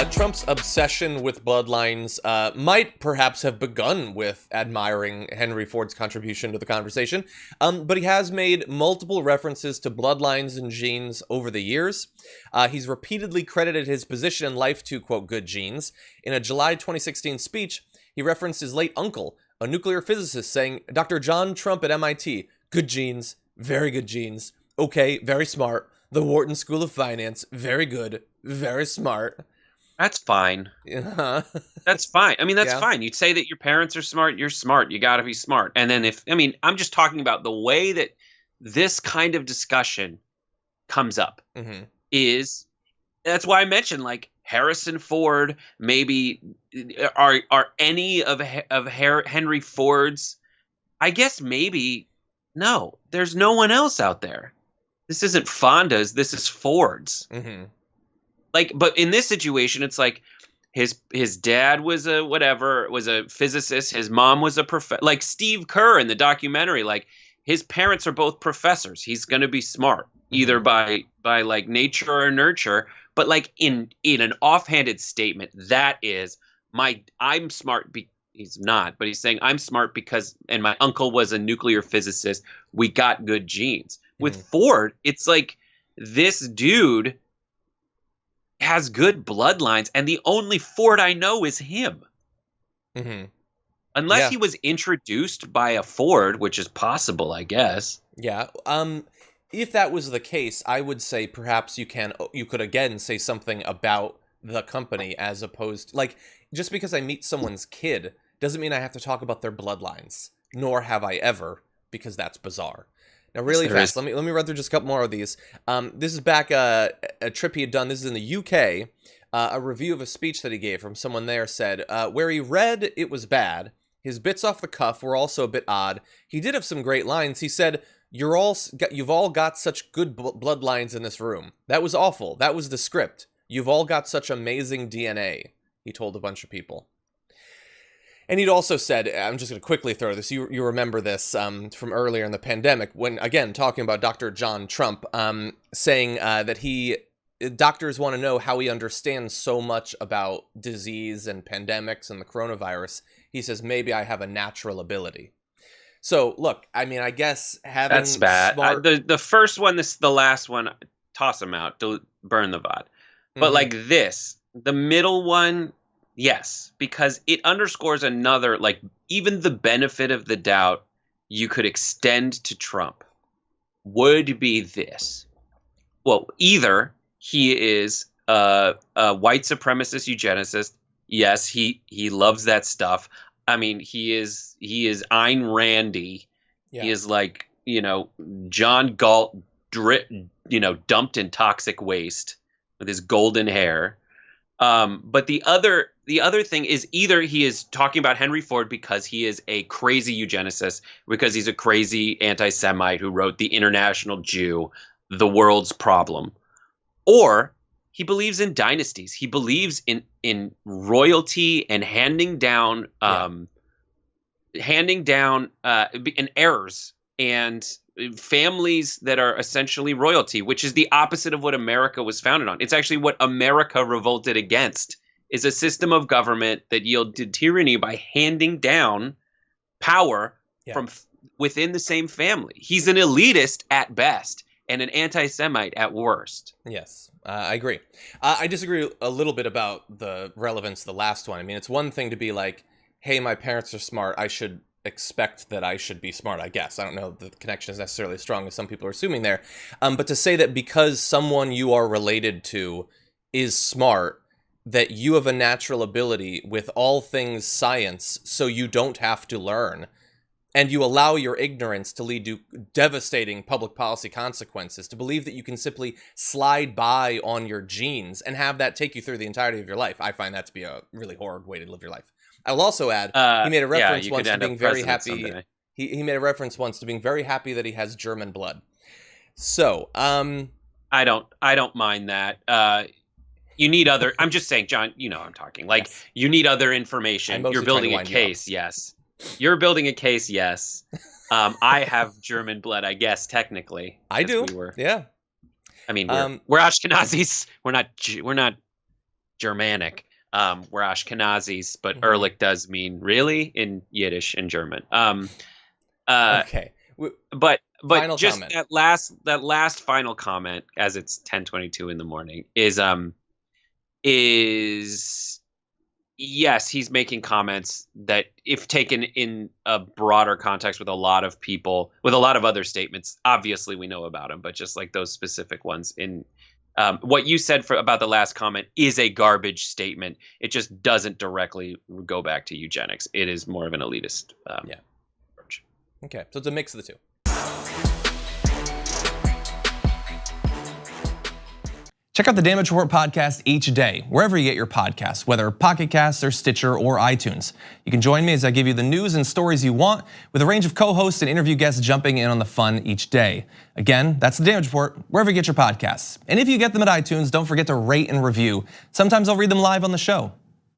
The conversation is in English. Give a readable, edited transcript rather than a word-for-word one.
Trump's obsession with bloodlines might perhaps have begun with admiring Henry Ford's contribution to the conversation, but he has made multiple references to bloodlines and genes over the years. He's repeatedly credited his position in life to, quote, good genes. In a July 2016 speech, he referenced his late uncle, a nuclear physicist, saying, Dr. John Trump at MIT, good genes, very good genes, okay, very smart, the Wharton School of Finance, very good, very smart. That's fine. Yeah. That's fine. I mean, that's Yeah. fine. You'd say that your parents are smart. You're smart. You got to be smart. And then I'm just talking about the way that this kind of discussion comes up is that's why I mentioned like Harrison Ford, maybe are any of Henry Ford's, I guess maybe, no, there's no one else out there. This isn't Fonda's. This is Ford's. Like, but in this situation, it's like his dad was a physicist. His mom was a professor. Like Steve Kerr in the documentary, like his parents are both professors. He's going to be smart either by like nature or nurture. But like in an offhanded statement, that is I'm smart. He's not, but he's saying I'm smart because, and my uncle was a nuclear physicist. We got good genes. With Ford, it's like this dude has good bloodlines, and the only Ford I know is him. Unless he was introduced by a Ford, which is possible, I guess. Yeah. If that was the case, I would say perhaps you could again say something about the company as opposed like just because I meet someone's kid doesn't mean I have to talk about their bloodlines, nor have I ever, because that's bizarre. Now, really fast, let me run through just a couple more of these. This is back a trip he had done. This is in the UK. A review of a speech that he gave from someone there said, where he read it was bad. His bits off the cuff were also a bit odd. He did have some great lines. He said, you've all got such good bloodlines in this room. That was awful. That was the script. You've all got such amazing DNA, he told a bunch of people. And he'd also said, I'm just going to quickly throw this, you remember this from earlier in the pandemic, when, again, talking about Dr. John Trump, saying that doctors want to know how he understands so much about disease and pandemics and the coronavirus. He says, maybe I have a natural ability. So, look, I mean, I guess having That's bad. The first one, the last one, toss them out, burn the VOD. But like this, the middle one, yes, because it underscores another, like, even the benefit of the doubt you could extend to Trump would be this. Well, either he is a white supremacist eugenicist. Yes, he loves that stuff. I mean, he is Ayn Randy. Yeah. He is like, John Galt, dumped in toxic waste with his golden hair. But the other thing is either he is talking about Henry Ford because he is a crazy eugenicist, because he's a crazy anti-Semite who wrote The International Jew, The World's Problem, or he believes in dynasties. He believes in royalty and handing down and errors and families that are essentially royalty, which is the opposite of what America was founded on. It's actually what America revolted against, is a system of government that yielded tyranny by handing down power from within the same family. He's an elitist at best and an anti-Semite at worst. Yes, I agree. I disagree a little bit about the relevance of the last one. I mean, it's one thing to be like, hey, my parents are smart, I should expect that I should be smart, I guess. I don't know if the connection is necessarily as strong as some people are assuming there. But to say that because someone you are related to is smart, that you have a natural ability with all things science, so you don't have to learn, and you allow your ignorance to lead to devastating public policy consequences, to believe that you can simply slide by on your genes and have that take you through the entirety of your life, I find that to be a really horrid way to live your life. I will also add, he made a reference once to being very happy. He made a reference once to being very happy that he has German blood. So, I don't mind that. You need other. I'm just saying, John. I'm talking. Like, yes. You need other information. You're building a case. Yes. You're building a case. Yes. I have German blood. I guess technically. I do. Yeah. I mean, we're Ashkenazis. We're not Germanic. We're Ashkenazis, but Mhm. Ehrlich does mean really in Yiddish and German. Okay. But Final just comment. that last final comment, as it's 10:22 in the morning, is yes, he's making comments that, if taken in a broader context with a lot of people, with a lot of other statements, obviously we know about him, but just like those specific ones in what you said about the last comment is a garbage statement. It just doesn't directly go back to eugenics. It is more of an elitist approach. Okay, so it's a mix of the two. Check out the Damage Report podcast each day, wherever you get your podcasts, whether Pocket Casts or Stitcher or iTunes. You can join me as I give you the news and stories you want, with a range of co-hosts and interview guests jumping in on the fun each day. Again, that's the Damage Report, wherever you get your podcasts. And if you get them at iTunes, don't forget to rate and review. Sometimes I'll read them live on the show.